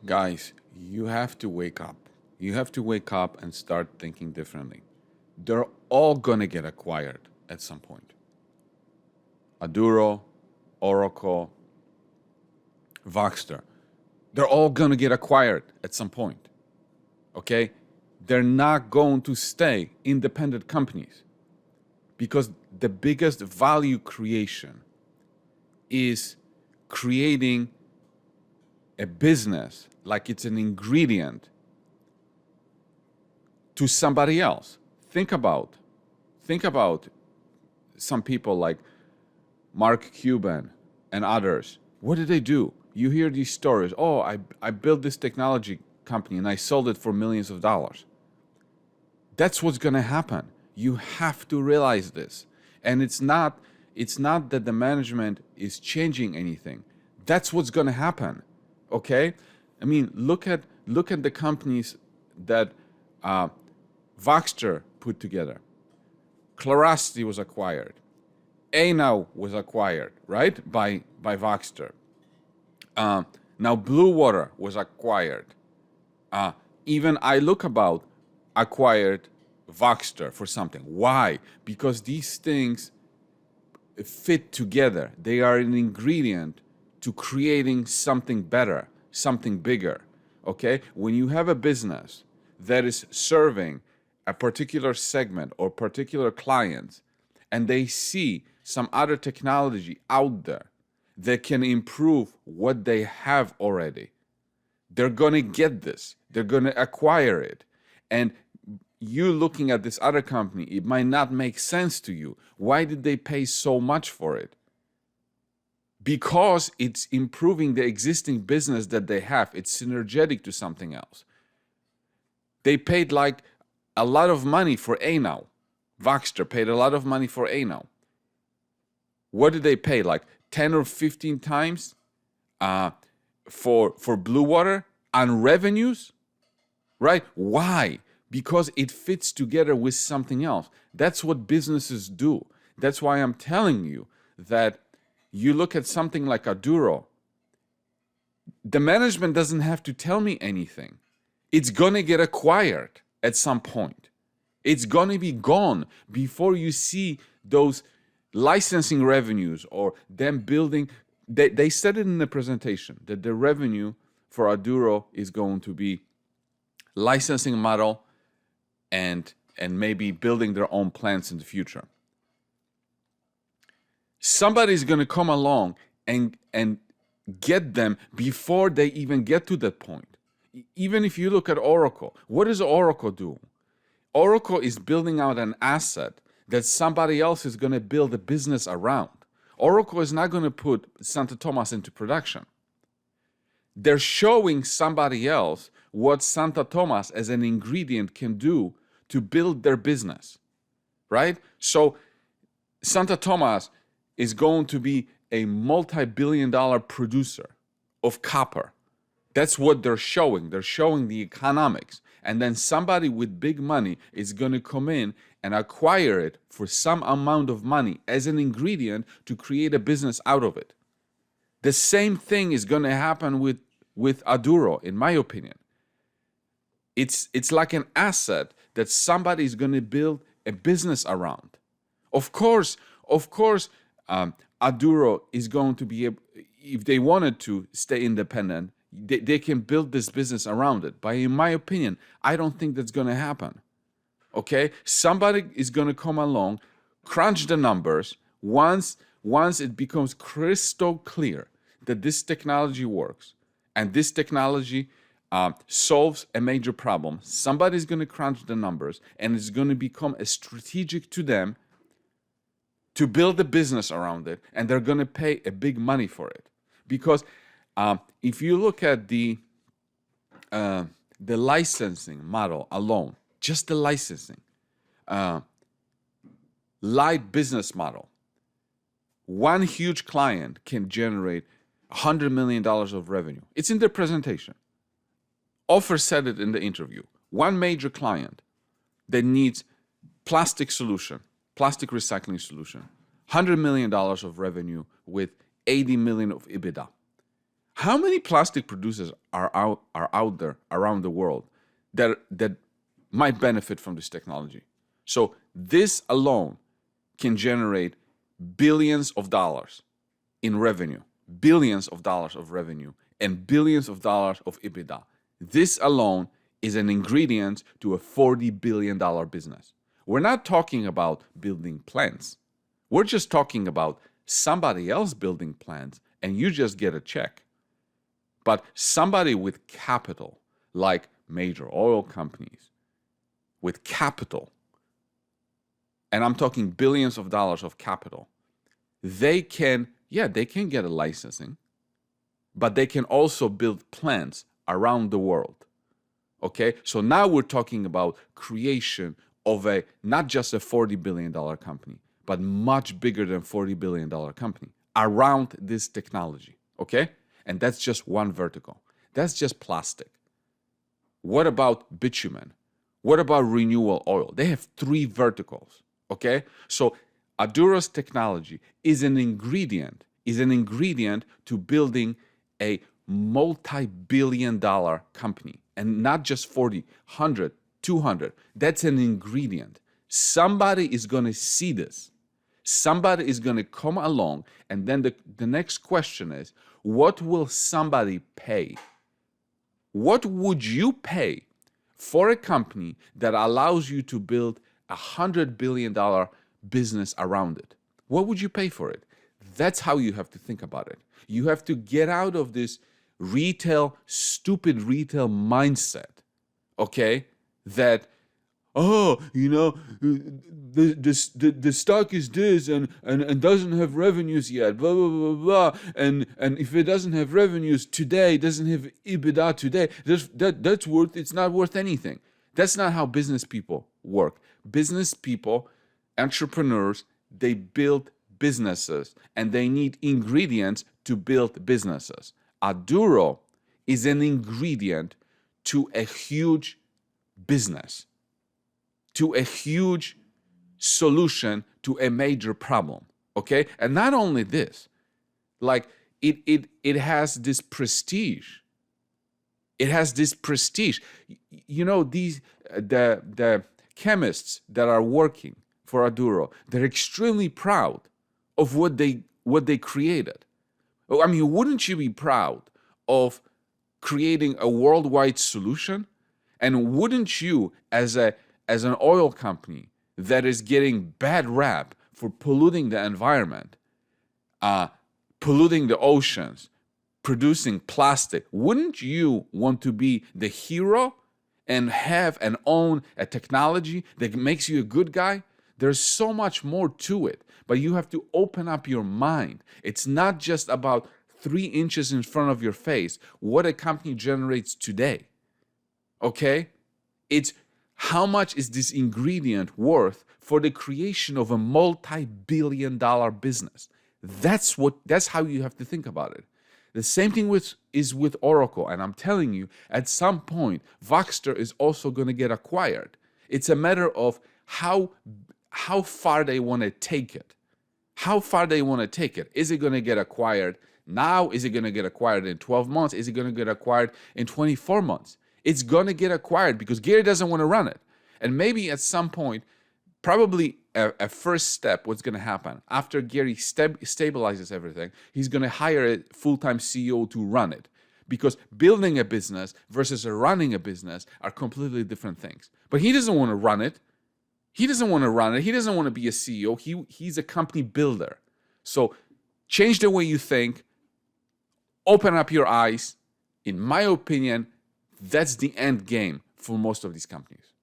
Guys, you have to wake up. You have to wake up and start thinking differently. They're all going to get acquired at some point. Aduro, Oracle, Voxter. They're all going to get acquired at some point. Okay? They're not going to stay independent companies because the biggest value creation is creating a business like it's an ingredient to somebody else. Think about some people like Mark Cuban and others. What did they do? You hear these stories. Oh, I built this technology company and I sold it for millions of dollars. That's what's going to happen. You have to realize this. And it's not that the management is changing anything. That's what's going to happen. Okay? I mean, look at the companies that Voxter put together. Clarosity was acquired. Anow was acquired, right? By Voxter. Now Blue Water was acquired. Even iLookabout acquired Voxter for something. Why? Because these things fit together. They are an ingredient to creating something better, something bigger. Okay? When you have a business that is serving a particular segment or particular clients, and they see some other technology out there that can improve what they have already, they're going to get this. They're going to acquire it. And you looking at this other company, it might not make sense to you. Why did they pay so much for it? Because it's improving the existing business that they have. It's synergetic to something else. They paid like a lot of money for Anow. Voxter paid a lot of money for Anow. What did they pay? Like 10 or 15 times for Blue Water on revenues? Right? Why? Because it fits together with something else. That's what businesses do. That's why I'm telling you that you look at something like Aduro, the management doesn't have to tell me anything. It's going to get acquired at some point. It's going to be gone before you see those licensing revenues or them building. They said it in the presentation that the revenue for Aduro is going to be licensing model and maybe building their own plants in the future. Somebody's going to come along and get them before they even get to that point. Even if you look at Oracle, what does Oracle do? Oracle is building out an asset that somebody else is going to build a business around. Oracle is not going to put Santo Tomas into production. They're showing somebody else what Santo Tomas as an ingredient can do to build their business, right? So Santo Tomas is going to be a multi-billion-dollar producer of copper. That's what they're showing. They're showing the economics. And then somebody with big money is going to come in and acquire it for some amount of money as an ingredient to create a business out of it. The same thing is going to happen with Aduro, in my opinion. It's like an asset that somebody is going to build a business around. Of course, Aduro is going to be able, if they wanted to stay independent, they can build this business around it. But in my opinion, I don't think that's going to happen. Okay? Somebody is going to come along, crunch the numbers. Once it becomes crystal clear that this technology works and this technology solves a major problem, somebody's going to crunch the numbers and it's going to become a strategic to them to build a business around it, and they're going to pay a big money for it. Because if you look at the licensing model alone, just the licensing, light business model, one huge client can generate $100 million of revenue. It's in their presentation. Offer said it in the interview. One major client that needs plastic recycling solution, $100 million of revenue with $80 million of EBITDA. How many plastic producers are out there around the world that might benefit from this technology? So this alone can generate billions of dollars in revenue, billions of dollars of revenue, and billions of dollars of EBITDA. This alone is an ingredient to a $40 billion business. We're not talking about building plants. We're just talking about somebody else building plants and you just get a check. But somebody with capital, like major oil companies, with capital, and I'm talking billions of dollars of capital, they can get a licensing, but they can also build plants around the world. Okay, so now we're talking about creation of a not just a $40 billion company, but much bigger than $40 billion company around this technology. Okay, and that's just one vertical. That's just plastic. What about bitumen? What about renewable oil? They have 3 verticals. Okay, so Aduro's technology is an ingredient to building a multi-billion-dollar company, and not just 40, 100, 200. That's an ingredient. Somebody is going to see this. Somebody is going to come along, and then the next question is, what will somebody pay? What would you pay for a company that allows you to build $100 billion business around it? What would you pay for it? That's how you have to think about it. You have to get out of this stupid retail mindset, okay? That, the stock is this and doesn't have revenues yet, blah, blah, blah, blah. And if it doesn't have revenues today, doesn't have EBITDA today, it's not worth anything. That's not how business people work. Business people, entrepreneurs, they build businesses and they need ingredients to build businesses. Aduro is an ingredient to a huge business, to a huge solution to a major problem. Okay? And not only this, like it has this prestige. It has this prestige. You know, the chemists that are working for Aduro, they're extremely proud of what they created. I mean, wouldn't you be proud of creating a worldwide solution? And wouldn't you, as an oil company that is getting bad rap for polluting the environment, polluting the oceans, producing plastic, wouldn't you want to be the hero and have and own a technology that makes you a good guy? There's so much more to it, but you have to open up your mind. It's not just about 3 inches in front of your face, what a company generates today. Okay? It's how much is this ingredient worth for the creation of a multi-billion-dollar business. That's how you have to think about it. The same thing is with Oracle, and I'm telling you, at some point, Voxter is also going to get acquired. It's a matter of how far they want to take it. How far they want to take it. Is it going to get acquired now? Is it going to get acquired in 12 months? Is it going to get acquired in 24 months? It's going to get acquired because Gary doesn't want to run it. And maybe at some point, probably a first step, what's going to happen after Gary stabilizes everything, he's going to hire a full-time CEO to run it. Because building a business versus running a business are completely different things. But he doesn't want to run it. He doesn't want to run it. He doesn't want to be a CEO. He's a company builder. So change the way you think. Open up your eyes. In my opinion, that's the end game for most of these companies.